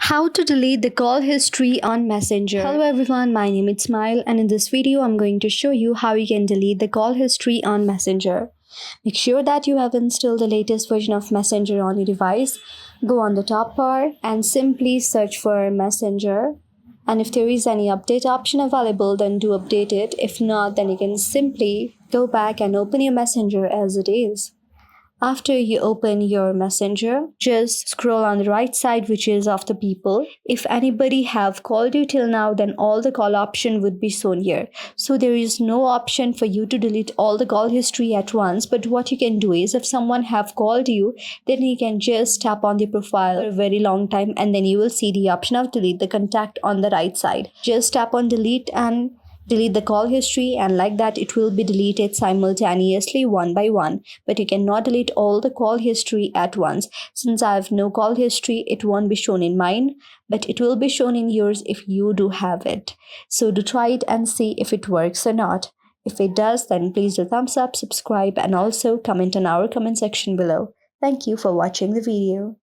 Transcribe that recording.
How to delete the call history on Messenger. Hello everyone, my name is Smile and in this video I'm going to show you how you can delete the call history on Messenger. Make sure that you have installed the latest version of Messenger on your device. Go on the top bar and simply search for Messenger. And if there is any update option available, then do update it. If not, then you can simply go back and open your Messenger as it is. After you open your Messenger, just scroll on the right side, which is of the people. If anybody have called you till now, then all the call option would be shown here. So there is no option for you to delete all the call history at once. But what you can do is, if someone have called you, then you can just tap on the profile for a very long time and then you will see the option of delete the contact on the right side. Just tap on delete and delete the call history, and like that it will be deleted simultaneously one by one. But you cannot delete all the call history at once. Since I have no call history, it won't be shown in mine, but it will be shown in yours if you do have it. So do try it and see if it works or not. If it does, then please do thumbs up, subscribe, and also comment on our comment section below. Thank you for watching the video.